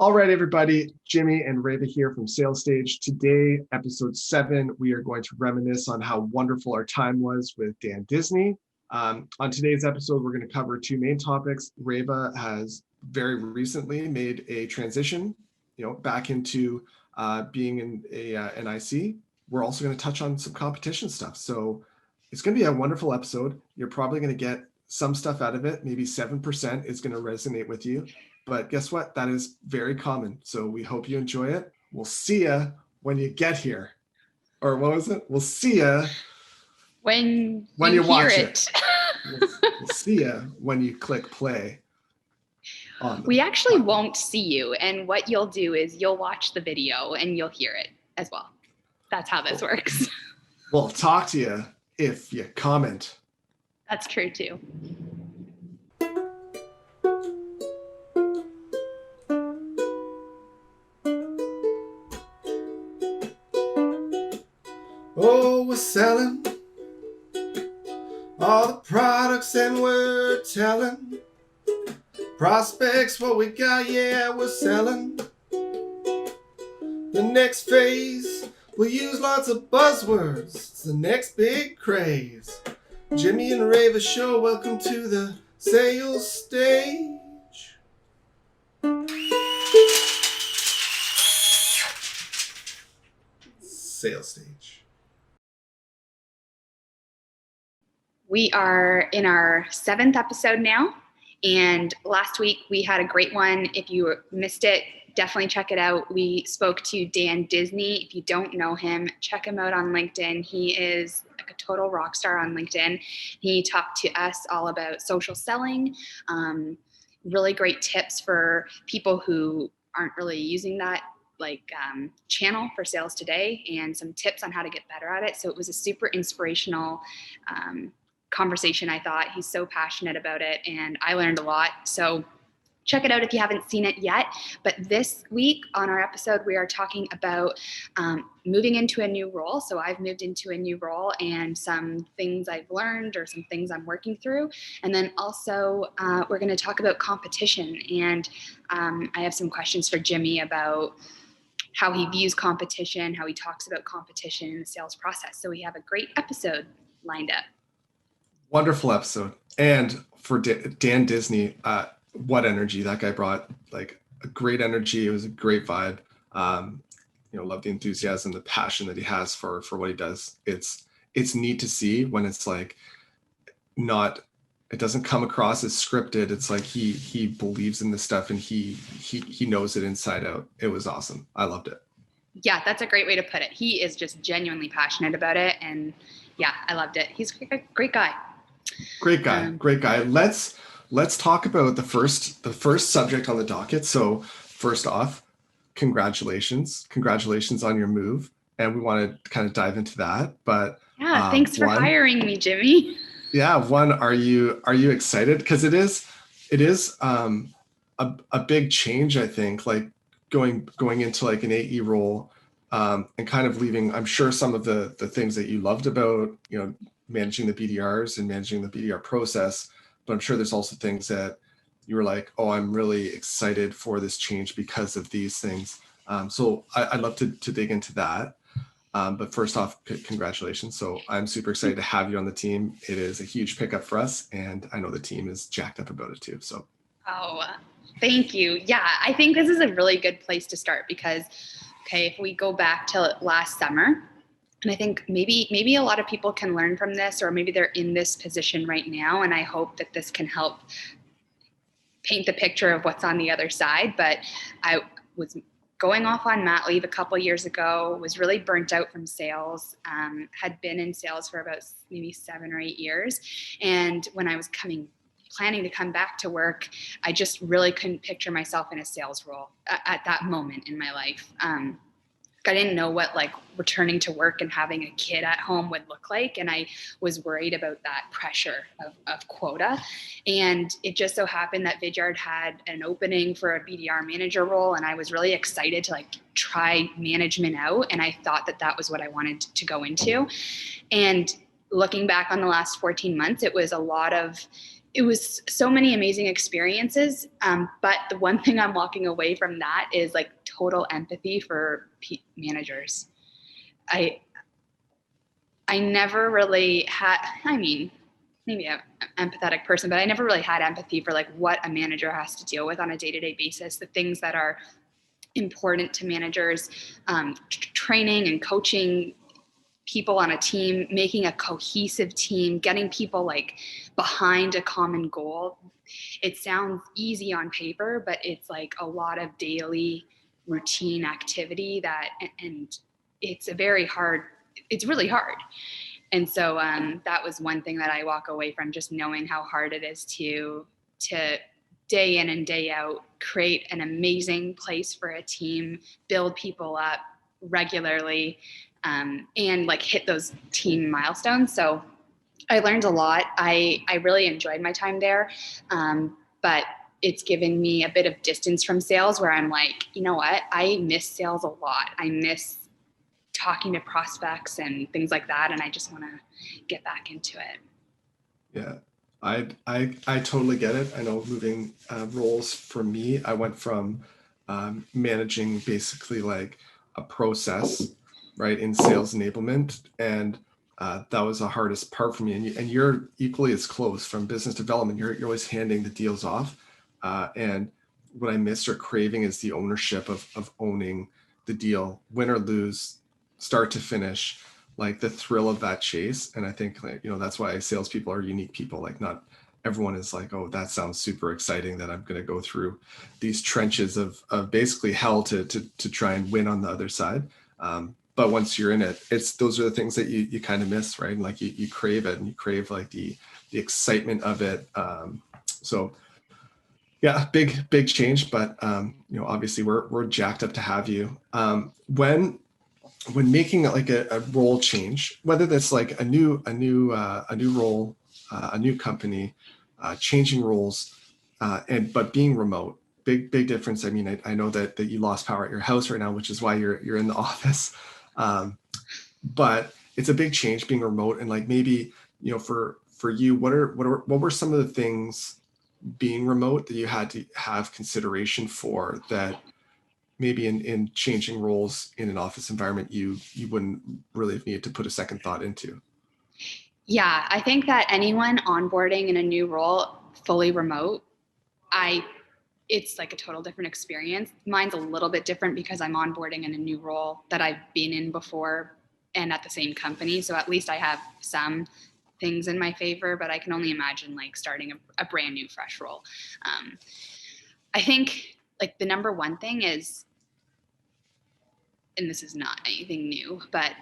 All right, everybody. Jimmy and Reva here from Sales Stage. Today, episode 7, we are going to reminisce on how wonderful our time was with Dan Disney. On today's episode, we're going to cover two main topics. Reva has very recently made a transition, back into being in an IC. We're also going to touch on some competition stuff. So it's going to be a wonderful episode. You're probably going to get some stuff out of it. Maybe 7% is going to resonate with you. But guess what? That is very common. So we hope you enjoy it. We'll see ya when you get here. Or what was it? We'll see ya when you hear watch it. We'll see ya when you click play. We actually won't see you. And what you'll do is you'll watch the video and you'll hear it as well. That's how this works. We'll talk to you if you comment. That's true too. Oh, we're selling all the products and we're telling prospects what we got. Yeah, we're selling the next phase. We'll use lots of buzzwords. It's the next big craze. Jimmy and Reva show. Welcome to the Sales Stage. Sales Stage. We are in our 7th episode now, and last week we had a great one. If you missed it, definitely check it out. We spoke to Dan Disney. If you don't know him, check him out on LinkedIn. He is like a total rock star on LinkedIn. He talked to us all about social selling, really great tips for people who aren't really using that channel for sales today, and some tips on how to get better at it. So it was a super inspirational conversation. I thought he's so passionate about it, and I learned a lot. So check it out if you haven't seen it yet. But this week on our episode, we are talking about moving into a new role. So I've moved into a new role and some things I've learned or some things I'm working through. And then also we're going to talk about competition. And I have some questions for Jimmy about how he views competition, how he talks about competition in the sales process. So we have a great episode lined up. Wonderful episode. And for Dan Disney, what energy that guy brought, like a great energy. It was a great vibe. Love the enthusiasm, the passion that he has for what he does. It's neat to see when it's like it doesn't come across as scripted. It's like he believes in this stuff and he knows it inside out. It was awesome. I loved it. Yeah, that's a great way to put it. He is just genuinely passionate about it. And yeah, I loved it. He's a great guy. Great guy. Let's talk about the first subject on the docket. So first off, congratulations on your move, and we want to kind of dive into that. But yeah, thanks for hiring me, Jimmy. Yeah, are you excited? Because it is a big change, I think, like going into like an AE role, and kind of leaving, I'm sure, some of the things that you loved about managing the BDRs and managing the BDR process, but I'm sure there's also things that you were like, oh, I'm really excited for this change because of these things. So I'd love to dig into that. But first off, congratulations. So I'm super excited to have you on the team. It is a huge pickup for us, and I know the team is jacked up about it too. So. Oh, thank you. Yeah, I think this is a really good place to start because, if we go back to last summer, and I think maybe a lot of people can learn from this, or maybe they're in this position right now. And I hope that this can help paint the picture of what's on the other side. But I was going off on mat leave a couple years ago, was really burnt out from sales, had been in sales for about maybe 7 or 8 years. And when I was planning to come back to work, I just really couldn't picture myself in a sales role at that moment in my life. I didn't know what returning to work and having a kid at home would look like. And I was worried about that pressure of quota. And it just so happened that Vidyard had an opening for a BDR manager role. And I was really excited to try management out. And I thought that was what I wanted to go into. And looking back on the last 14 months, it was a lot of it was so many amazing experiences. But the one thing I'm walking away from that is like total empathy for managers. I I never really had, I mean, maybe I'm an empathetic person, but I never really had empathy for like what a manager has to deal with on a day-to-day basis, the things that are important to managers, training and coaching people on a team, making a cohesive team, getting people like behind a common goal. It sounds easy on paper, but it's like a lot of daily routine activity that, and it's a very hard, it's really hard. And so that was one thing that I walk away from, just knowing how hard it is to day in and day out create an amazing place for a team, build people up regularly, and like hit those team milestones. So I learned a lot. I really enjoyed my time there, but it's given me a bit of distance from sales where I'm like, you know what? I miss sales a lot. I miss talking to prospects and things like that, and I just want to get back into it. Yeah, I totally get it. I know moving roles for me, I went from managing basically like a process, right, in sales enablement, and that was the hardest part for me. And you're equally as close from business development. You're always handing the deals off, and what I miss or craving is the ownership of owning the deal, win or lose, start to finish, like the thrill of that chase. And I think, like, that's why salespeople are unique people. Like, not everyone is like, oh, that sounds super exciting that I'm going to go through these trenches of basically hell to try and win on the other side. But once you're in it, those are the things that you kind of miss, right? And like you crave it, and you crave like the excitement of it. So yeah, big change, but obviously we're jacked up to have you. When making like a role change, whether that's like a new role, a new company, changing roles, but being remote, big difference. I mean, I know that you lost power at your house right now, which is why you're in the office, but it's a big change being remote. And like, maybe for you, what were some of the things being remote that you had to have consideration for, that maybe in changing roles in an office environment, you wouldn't really have needed to put a second thought into? Yeah, I think that anyone onboarding in a new role fully remote, I it's like a total different experience. Mine's a little bit different because I'm onboarding in a new role that I've been in before and at the same company. So at least I have some things in my favor, but I can only imagine like starting a brand new fresh role. Um, I think like the number one thing is, and this is not anything new, but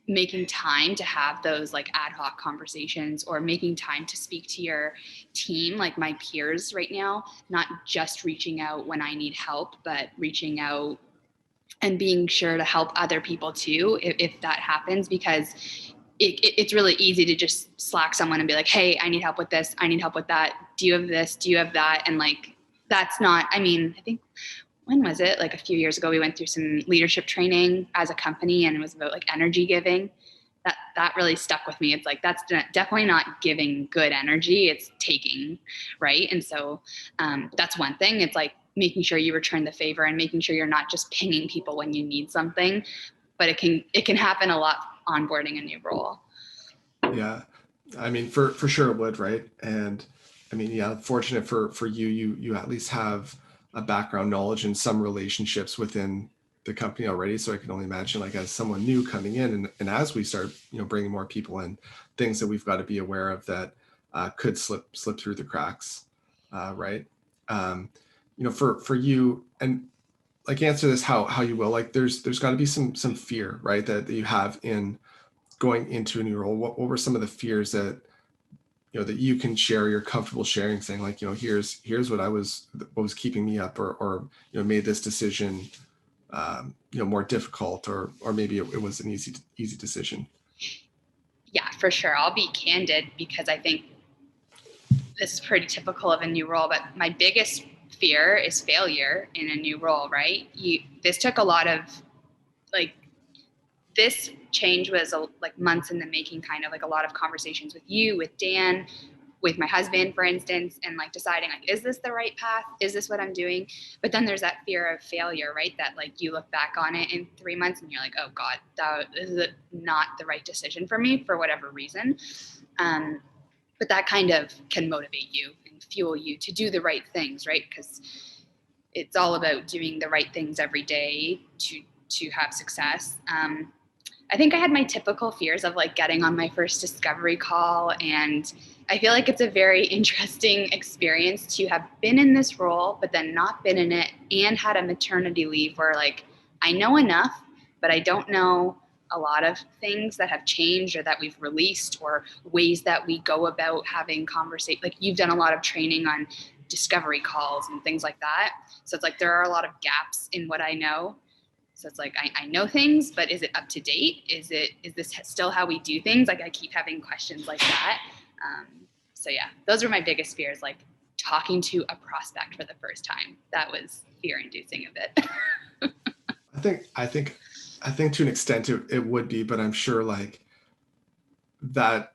making time to have those like ad hoc conversations, or making time to speak to your team, like my peers right now, not just reaching out when I need help, but reaching out and being sure to help other people too, if that happens, because it's really easy to just slack someone and be like, hey, I need help with this, I need help with that, do you have this, do you have that? And like, that's not, I mean, I think, when was it? Like a few years ago, we went through some leadership training as a company, and it was about like energy giving. That really stuck with me. It's like, that's definitely not giving good energy, it's taking, right? And so that's one thing. It's like making sure you return the favor and making sure you're not just pinging people when you need something, but it can happen a lot onboarding a new role. Yeah, I mean, for sure it would, right? And I mean, yeah, fortunate for you, you at least have a background knowledge and some relationships within the company already. So I can only imagine, like, as someone new coming in, and as we start bringing more people in, things that we've got to be aware of that could slip through the cracks, right? For you, and like, answer this how you will. Like, there's got to be some fear, right, that you have in going into a new role. What were some of the fears that that you can share, you're comfortable sharing, saying like, here's what was keeping me up, or made this decision more difficult, or maybe it was an easy decision? Yeah, for sure. I'll be candid because I think this is pretty typical of a new role, but my biggest fear is failure in a new role, right? This took a lot of like, this change was like months in the making, kind of like a lot of conversations with you, with Dan, with my husband, for instance, and like deciding like, is this the right path? Is this what I'm doing? But then there's that fear of failure, right? That like you look back on it in 3 months and you're like, oh God, this is not the right decision for me for whatever reason. But that kind of can motivate you and fuel you to do the right things, right? Because it's all about doing the right things every day to have success. I think I had my typical fears of like getting on my first discovery call. And I feel like it's a very interesting experience to have been in this role, but then not been in it and had a maternity leave where like I know enough, but I don't know a lot of things that have changed or that we've released or ways that we go about having conversation. Like you've done a lot of training on discovery calls and things like that. So it's like there are a lot of gaps in what I know. So it's like I know things, but is it up to date? Is this still how we do things? Like I keep having questions like that. So yeah, those were my biggest fears, like talking to a prospect for the first time. That was fear-inducing a bit. I think to an extent it would be, but I'm sure like that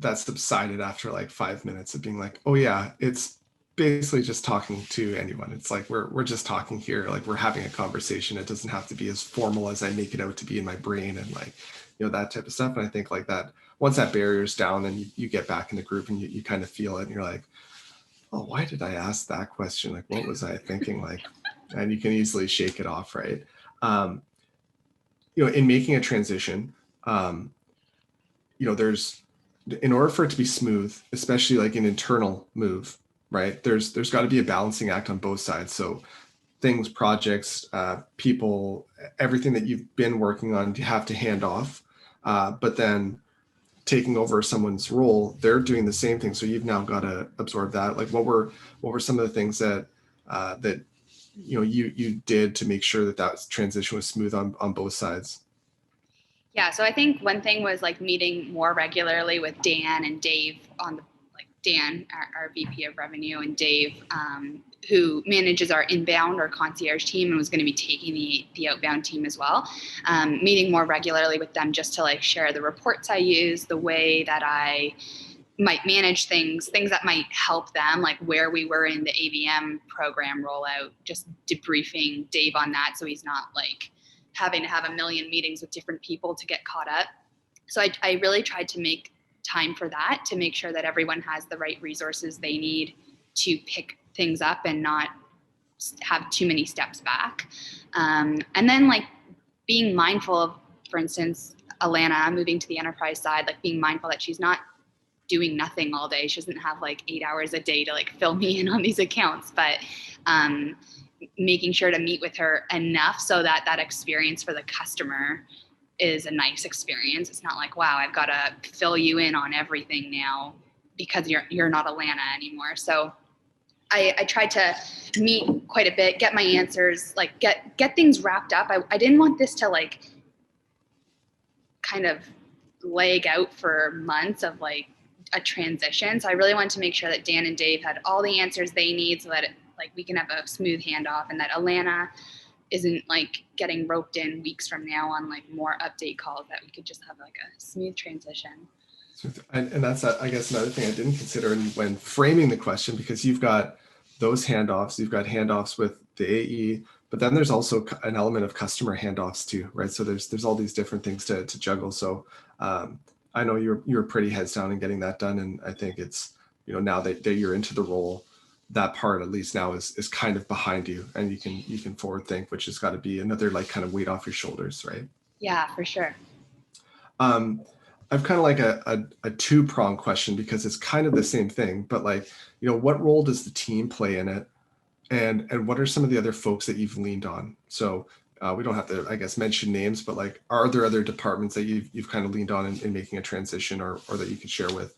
subsided after like 5 minutes of being like, oh yeah, it's basically just talking to anyone. It's like we're just talking here, like we're having a conversation. It doesn't have to be as formal as I make it out to be in my brain and like, that type of stuff. And I think like that once that barrier's down and you get back in the group and you kind of feel it and you're like, oh, why did I ask that question? Like what was I thinking? Like, and you can easily shake it off, right? In making a transition, there's, in order for it to be smooth, especially like an internal move, right? There's got to be a balancing act on both sides. So things, projects, people, everything that you've been working on, you have to hand off. But then taking over someone's role, they're doing the same thing. So you've now got to absorb that. Like what were some of the things that you did to make sure that transition was smooth on both sides? Yeah, so I think one thing was like meeting more regularly with Dan and Dave on the like Dan, our VP of revenue, and Dave, who manages our inbound or concierge team and was going to be taking the outbound team as well. Meeting more regularly with them just to like share the reports I use, the way that I might manage things that might help them, like where we were in the ABM program rollout, just debriefing Dave on that so he's not like having to have a million meetings with different people to get caught up. So I really tried to make time for that, to make sure that everyone has the right resources they need to pick things up and not have too many steps back. And then like being mindful of, for instance, Alana moving to the enterprise side, like being mindful that she's not doing nothing all day. She doesn't have like 8 hours a day to like fill me in on these accounts, but making sure to meet with her enough so that experience for the customer is a nice experience. It's not like, wow, I've got to fill you in on everything now because you're not Alana anymore. So I tried to meet quite a bit, get my answers, like get things wrapped up. I didn't want this to like kind of lag out for months of like a transition. So I really wanted to make sure that Dan and Dave had all the answers they need so that like we can have a smooth handoff, and that Alana isn't like getting roped in weeks from now on like more update calls, that we could just have like a smooth transition. And that's, I guess, another thing I didn't consider when framing the question, because you've got those handoffs, you've got handoffs with the AE, but then there's also an element of customer handoffs too, right? So there's all these different things to juggle. So I know you're pretty heads down in getting that done, and I think it's, now that you're into the role, that part at least now is kind of behind you, and you can forward think, which has got to be another like kind of weight off your shoulders, right? Yeah, for sure. I've kind of like a two-pronged question, because it's kind of the same thing, but like, what role does the team play in it? And what are some of the other folks that you've leaned on? So we don't have to, I guess, mention names, but like, are there other departments that you've kind of leaned on in making a transition, or that you could share with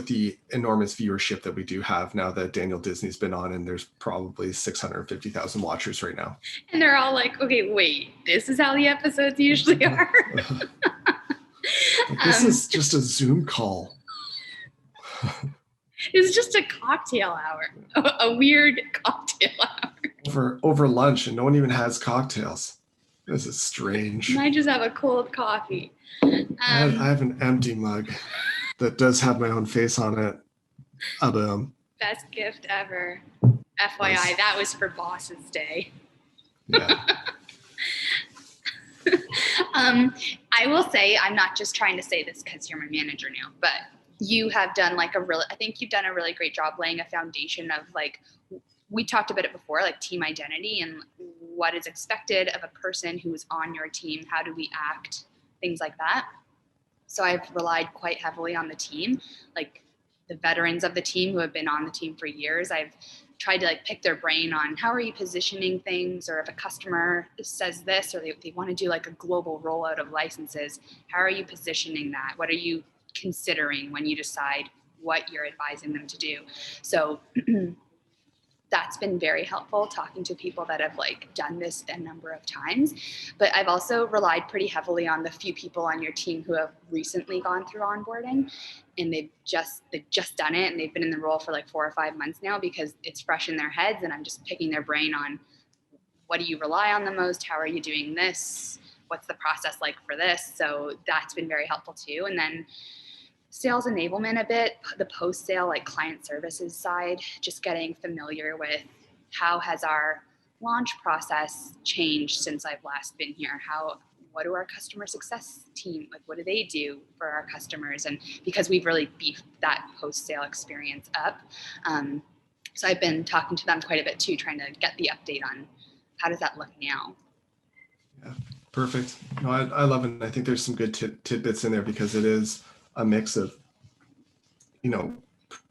the enormous viewership that we do have now that Daniel Disney's been on, and there's probably 650,000 watchers right now. And they're all like, okay, wait, this is how the episodes usually are. This is just a Zoom call. It's just a cocktail hour, a weird cocktail hour. Over lunch, and no one even has cocktails. This is strange. And I just have a cold coffee. I have an empty mug that does have my own face on it. Best gift ever. FYI, Nice. that was for Boss's Day. Yeah. I will say, I'm not just trying to say this because you're my manager now, but you have done like I think you've done a really great job laying a foundation of like, we talked about it before, like team identity and what is expected of a person who is on your team. How do we act? Things like that. So I've relied quite heavily on the team, like the veterans of the team who have been on the team for years. I've tried to like pick their brain on how are you positioning things, or if a customer says this, or they want to do like a global rollout of licenses, how are you positioning that? What are you considering when you decide what you're advising them to do? So that's been very helpful, talking to people that have like done this a number of times. But I've also relied pretty heavily on the few people on your team who have recently gone through onboarding, and they've just done it, and they've been in the role for like 4 or 5 months now because it's fresh in their heads, and I'm just picking their brain on what do you rely on the most? How are you doing this? What's the process like for this? So that's been very helpful too. And then sales enablement a bit, the post-sale like client services side, just getting familiar with how has our launch process changed since I've last been here? What do our customer success team, like what do they do for our customers? And because we've really beefed that post-sale experience up. So I've been talking to them quite a bit too, trying to get the update on how does that look now? Yeah, perfect. No, I love it. I think there's some good tidbits in there because it is a mix of,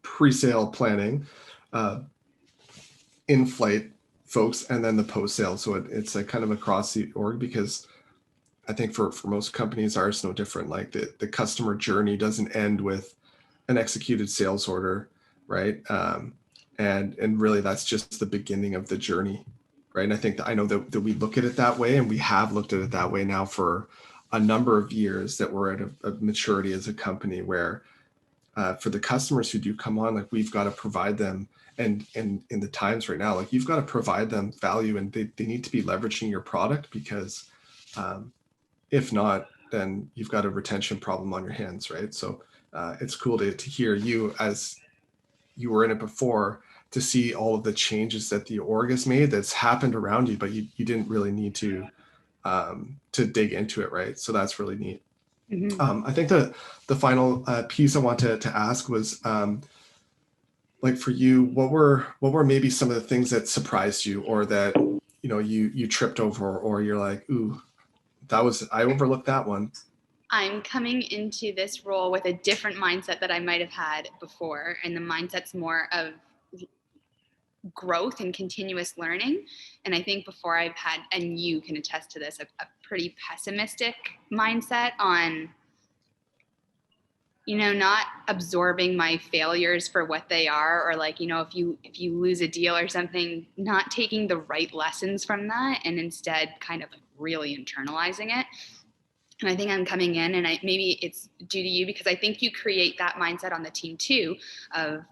pre-sale planning, uh, in-flight folks, and then the post-sale. So it's like kind of across the org, because I think for most companies, ours no different. Like the customer journey doesn't end with an executed sales order, right? And really that's just the beginning of the journey, right? And I know that we look at it that way, and we have looked at it that way now for a number of years, that we're at a maturity as a company where for the customers who do come on, like we've got to provide them, and in the times right now, like you've got to provide them value, and they need to be leveraging your product, because if not, then you've got a retention problem on your hands, right? So it's cool to hear you, as you were in it before, to see all of the changes that the org has made that's happened around you, but you didn't really need to dig into it, right? So that's really neat. Mm-hmm. I think the final piece I want to ask was, like for you, what were maybe some of the things that surprised you, or that you tripped over, or you're like, ooh, I overlooked that one. I'm coming into this role with a different mindset that I might have had before. And the mindset's more of growth and continuous learning. And I think before I've had, and you can attest to this, a pretty pessimistic mindset on, not absorbing my failures for what they are, or like, if you lose a deal or something, not taking the right lessons from that, and instead kind of like really internalizing it. And I think I'm coming in, and maybe it's due to you, because I think you create that mindset on the team too, of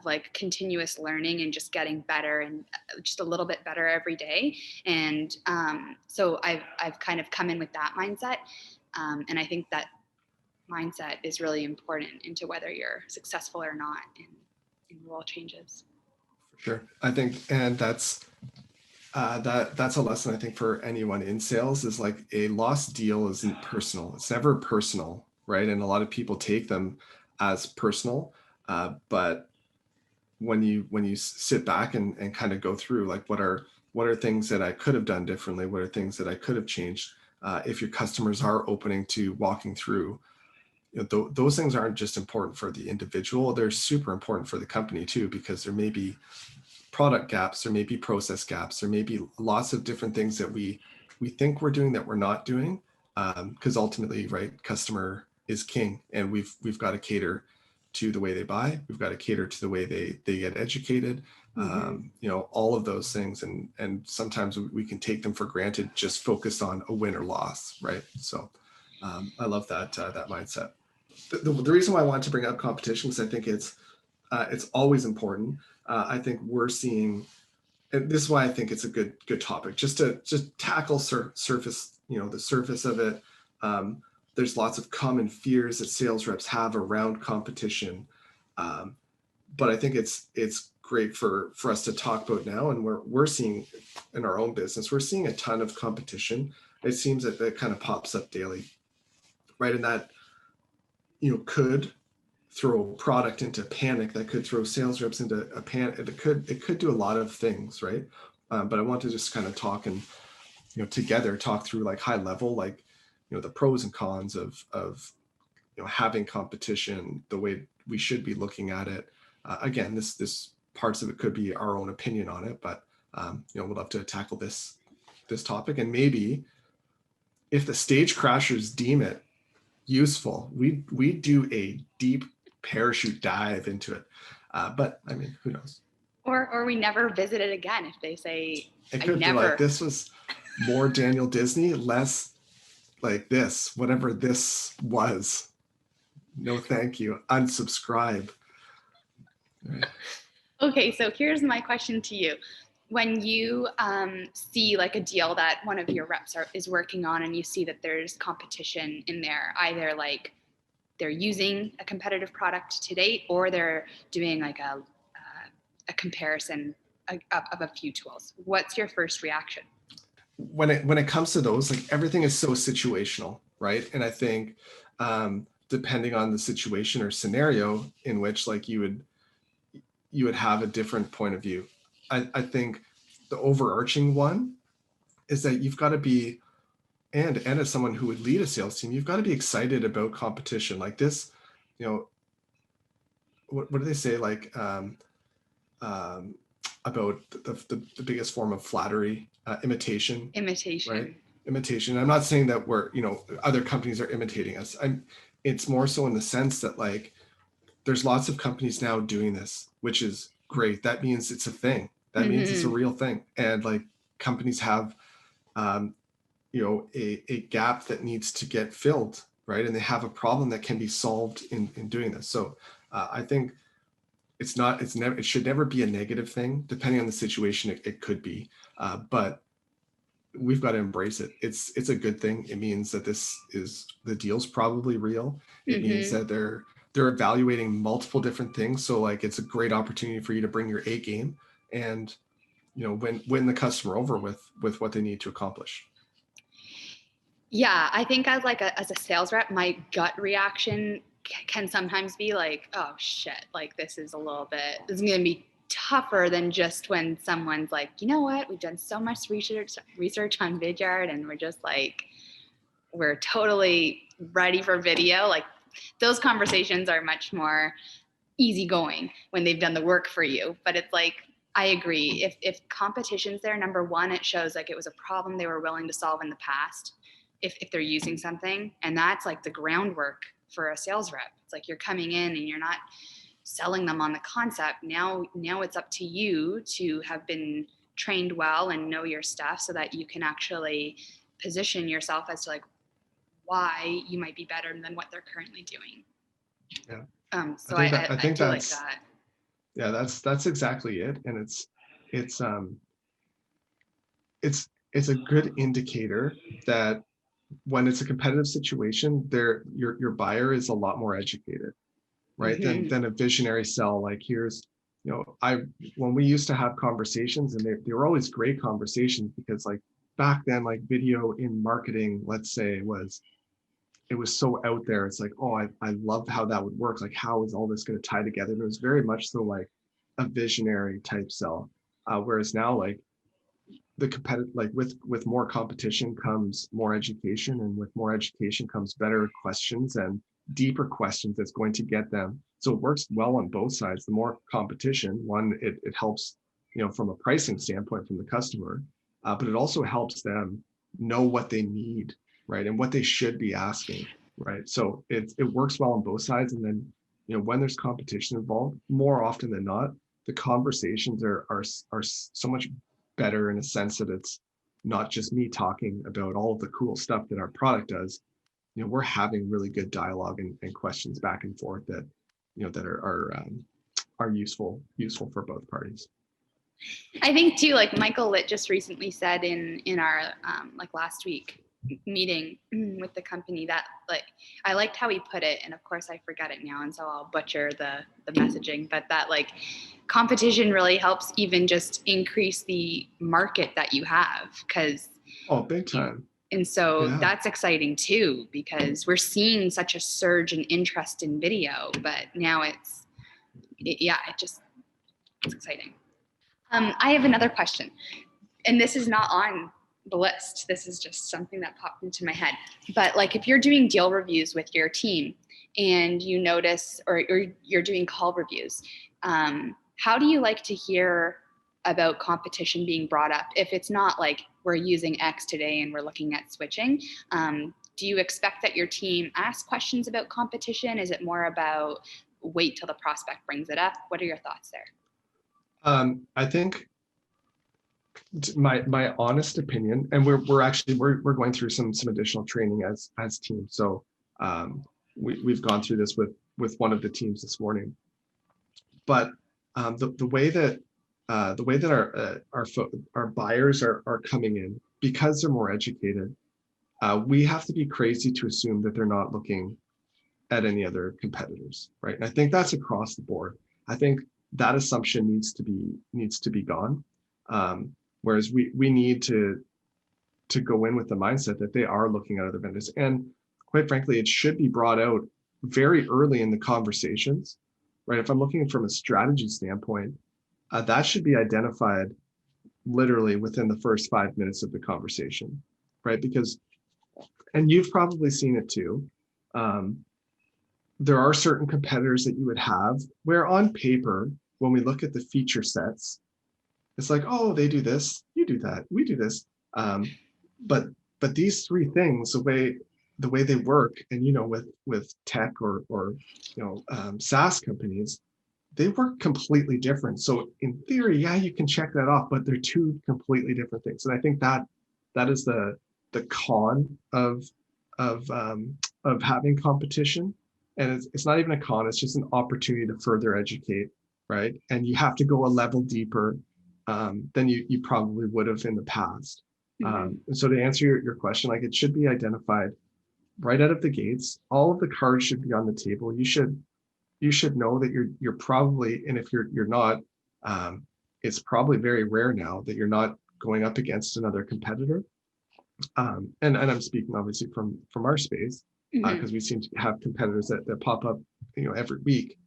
like continuous learning and just getting better, and just a little bit better every day. And so I've kind of come in with that mindset, and I think that mindset is really important into whether you're successful or not in role changes. For sure, I think, and that's a lesson I think for anyone in sales, is like a lost deal isn't personal. It's never personal, right? And a lot of people take them as personal, but when you sit back and kind of go through, like what are things that I could have done differently, what are things that I could have changed, if your customers are opening to walking through, those things aren't just important for the individual, they're super important for the company too, because there may be product gaps, there may be process gaps, there may be lots of different things that we think we're doing that we're not doing, because ultimately, right, customer is king, and we've got to cater to the way they buy, we've got to cater to the way they get educated, all of those things, and sometimes we can take them for granted, just focused on a win or loss, right? So I love that mindset. The reason why I wanted to bring up competition is I think it's always important. I think we're seeing, and this is why I think it's a good topic, just to tackle surface, the surface of it. There's lots of common fears that sales reps have around competition, but I think it's great for us to talk about now. And we're seeing in our own business, we're seeing a ton of competition. It seems that kind of pops up daily, right? And that, could throw product into panic, that could throw sales reps into a panic. It could do a lot of things, right? But I want to just kind of talk and, together talk through like high level, like, the pros and cons of having competition, the way we should be looking at it. Again, this parts of it could be our own opinion on it, but we'd love to tackle this topic. And maybe if the stage crashers deem it useful, we do a deep parachute dive into it. But I mean, who knows? Or we never visit it again if they say it could be like, this was more Daniel Disney, less like this, whatever this was. No, thank you. Unsubscribe. Right. Okay, so here's my question to you. When you see like a deal that one of your reps is working on and you see that there's competition in there, either like they're using a competitive product to date or they're doing like a comparison of a few tools, what's your first reaction? When it comes to those, like, everything is so situational, right? And I think depending on the situation or scenario in which like you would have a different point of view. I think the overarching one is that you've got to be, and as someone who would lead a sales team, you've got to be excited about competition like this. What do they say, like about the biggest form of flattery, imitation, right? Imitation. I'm not saying that we're, other companies are imitating us. It's more so in the sense that like there's lots of companies now doing this, which is great. That means it's a thing. That means it's a real thing. And like companies have, a gap that needs to get filled, right? And they have a problem that can be solved in doing this. So I think it should never be a negative thing. Depending on the situation, it could be, but we've got to embrace it. It's a good thing. It means that the deal's probably real. It means that they're evaluating multiple different things. So like, it's a great opportunity for you to bring your A game and, win the customer over with what they need to accomplish. Yeah, I think as a sales rep, my gut reaction can sometimes be like, oh shit, like this is going to be tougher than just when someone's like, you know what, we've done so much research on Vidyard and we're totally ready for video. Like those conversations are much more easygoing when they've done the work for you. But it's like, I agree. If competition's there, number one, it shows like it was a problem they were willing to solve in the past. If they're using something, and that's like the groundwork for a sales rep. It's like you're coming in and you're not selling them on the concept. Now it's up to you to have been trained well and know your stuff so that you can actually position yourself as to like why you might be better than what they're currently doing. Yeah. So I think do like that. Yeah, that's exactly it. And it's a good indicator that when it's a competitive situation, your buyer is a lot more educated, right? Than a visionary sell. Like, here's, when we used to have conversations, and they were always great conversations, because like back then, like video in marketing, let's say, it was so out there. It's like, oh, I love how that would work. Like, how is all this going to tie together? And it was very much so like a visionary type sell. Whereas now, like, the competitive, like with more competition comes more education, and with more education comes better questions and deeper questions that's going to get them. So it works well on both sides. The more competition, one, it helps, from a pricing standpoint from the customer, but it also helps them know what they need, right? And what they should be asking, right? So it works well on both sides. And then, when there's competition involved, more often than not, the conversations are so much better, in a sense that it's not just me talking about all of the cool stuff that our product does. We're having really good dialogue and questions back and forth that, that are useful for both parties. I think too, like Michael Litt just recently said in our like last week, meeting with the company that, like, I liked how he put it, and of course I forget it now, and so I'll butcher the messaging, but that, like, competition really helps even just increase the market that you have, because Oh, big time. and so Yeah. that's exciting too, because we're seeing such a surge in interest in video, but now it's exciting. I have another question, and this is not on the list. This is just something that popped into my head. But like, if you're doing deal reviews with your team and you notice, or you're doing call reviews, how do you like to hear about competition being brought up? If it's not like we're using X today and we're looking at switching, do you expect that your team asks questions about competition? Is it more about wait till the prospect brings it up? What are your thoughts there? I think my honest opinion, and we're going through some additional training as teams. So we've gone through this with one of the teams this morning. But the way that our buyers are coming in, because they're more educated, we have to be crazy to assume that they're not looking at any other competitors, right? And I think that's across the board. I think that assumption needs to be gone. Whereas we need to go in with the mindset that they are looking at other vendors. And quite frankly, it should be brought out very early in the conversations, right? If I'm looking from a strategy standpoint, that should be identified literally within the first 5 minutes of the conversation, right? Because, and you've probably seen it too, there are certain competitors that you would have where on paper, when we look at the feature sets, it's like, oh, they do this, you do that, we do this. But these three things, the way they work, and with tech or SaaS companies, they work completely different. So in theory, yeah, you can check that off, but they're two completely different things. And I think that is the con of having competition. And it's not even a con, it's just an opportunity to further educate, right? And you have to go a level deeper than you probably would have in the past. And so to answer your question, like, it should be identified right out of the gates. All of the cards should be on the table. You should know that you're probably, and if you're not, it's probably very rare now that you're not going up against another competitor. And I'm speaking obviously from our space, because we seem to have competitors that pop up every week.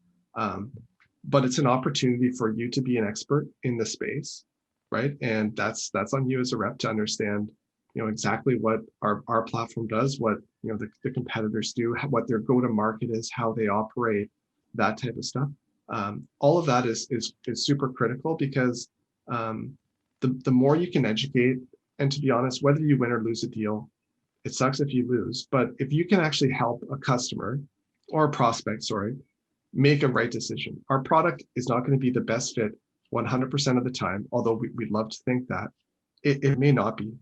But it's an opportunity for you to be an expert in the space, right? And that's on you as a rep to understand exactly what our platform does, what the competitors do, what their go-to-market is, how they operate, that type of stuff. All of that is super critical, because the more you can educate, and to be honest, whether you win or lose a deal, it sucks if you lose, but if you can actually help a customer or a prospect, make a right decision. Our product is not going to be the best fit 100% of the time, although we'd love to think that. It may not be,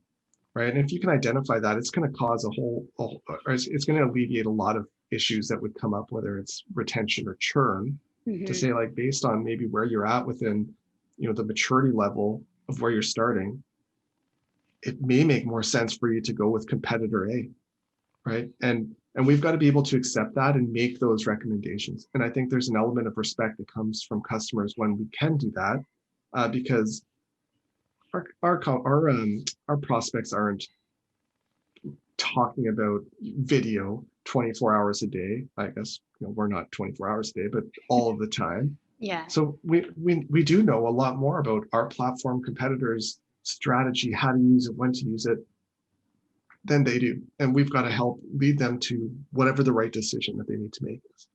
right? And if you can identify that, it's going to cause or it's going to alleviate a lot of issues that would come up, whether it's retention or churn, to say, like, based on maybe where you're at within the maturity level of where you're starting, it may make more sense for you to go with competitor A, right? And we've got to be able to accept that and make those recommendations. And I think there's an element of respect that comes from customers when we can do that, because our prospects aren't talking about video 24 hours a day. I guess we're not 24 hours a day, but all of the time. Yeah. So we do know a lot more about our platform, competitors, strategy, how to use it, when to use it, than they do. And we've got to help lead them to whatever the right decision that they need to make is.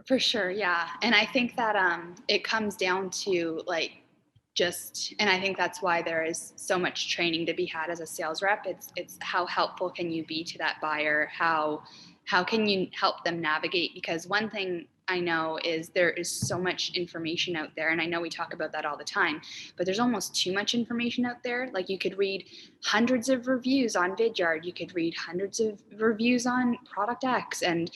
For sure, yeah. And I think that it comes down to, like, and I think that's why there is so much training to be had as a sales rep. It's how helpful can you be to that buyer? How can you help them navigate? Because one thing I know is there is so much information out there, and I know we talk about that all the time, but there's almost too much information out there. Like, you could read hundreds of reviews on Vidyard, you could read hundreds of reviews on Product X, and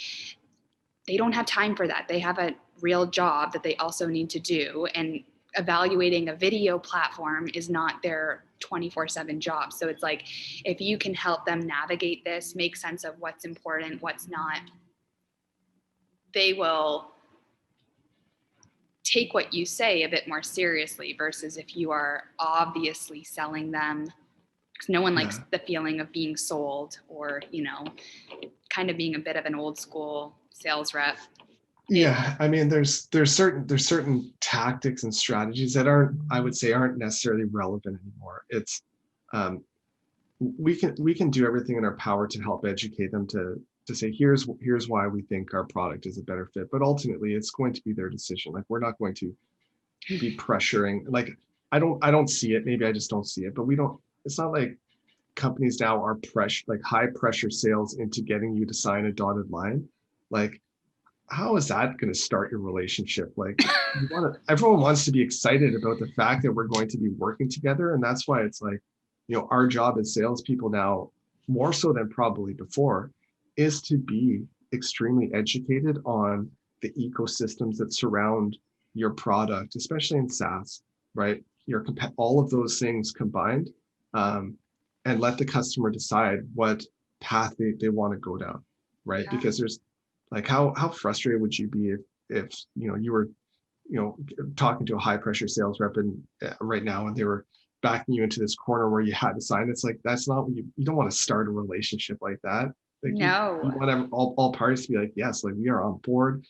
they don't have time for that. They have a real job that they also need to do, and evaluating a video platform is not their 24/7 job. So it's like, if you can help them navigate this, make sense of what's important, what's not, they will take what you say a bit more seriously, versus if you are obviously selling them, because no one likes the feeling of being sold, or, kind of being a bit of an old school sales rep. Yeah, I mean, there's certain tactics and strategies that aren't necessarily relevant anymore. It's we can do everything in our power to help educate them to say, here's why we think our product is a better fit, but ultimately it's going to be their decision. Like, we're not going to be pressuring. Like, I don't see it. Maybe I just don't see it, but it's not like companies now are high pressure sales into getting you to sign a dotted line. Like, how is that going to start your relationship? Like, everyone wants to be excited about the fact that we're going to be working together. And that's why it's like, our job as salespeople now, more so than probably before, is to be extremely educated on the ecosystems that surround your product, especially in SaaS, right? All of those things combined, and let the customer decide what path they want to go down, right? Yeah. Because there's, like, how frustrated would you be if you were talking to a high pressure sales rep right now, and they were backing you into this corner where you had to sign? It's like, that's not what you don't want to start a relationship like that. Like, No. you want all parties to be like, yes, like, we are on board.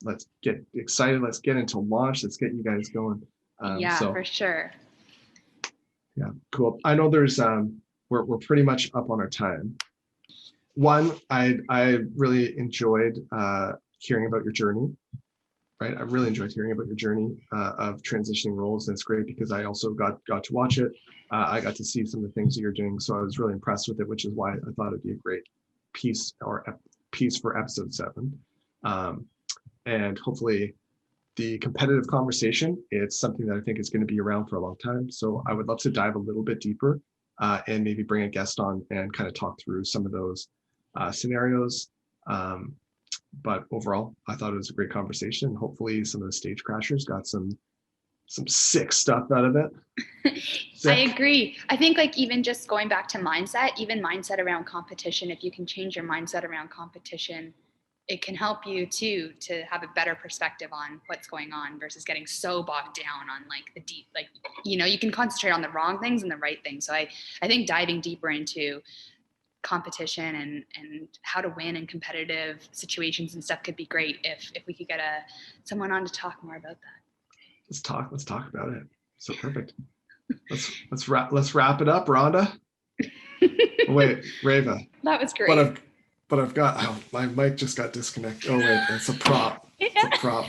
Let's get excited. Let's get into launch. Let's get you guys going. For sure. Yeah, cool. I know there's we're pretty much up on our time. One, I really enjoyed hearing about your journey, right? I really enjoyed hearing about your journey of transitioning roles, and it's great because I also got to watch it. I got to see some of the things that you're doing, so I was really impressed with it, which is why I thought it'd be a great piece for episode 7. And hopefully the competitive conversation, it's something that I think is going to be around for a long time. So I would love to dive a little bit deeper and maybe bring a guest on and kind of talk through some of those scenarios. But overall, I thought it was a great conversation. Hopefully some of the stage crashers got some sick stuff out of it. I agree. I think, like, even just going back to mindset around competition, if you can change your mindset around competition, it can help you too to have a better perspective on what's going on, versus getting so bogged down on, like, the deep, like, you can concentrate on the wrong things and the right things. So I think diving deeper into competition and how to win in competitive situations and stuff could be great if we could get someone on to talk more about that. Let's talk about it. So perfect. Let's wrap it up, Rhonda. Oh, wait, Reva. That was great. But I've got my mic just got disconnected. Oh wait, it's a prop. Yeah. It's a prop.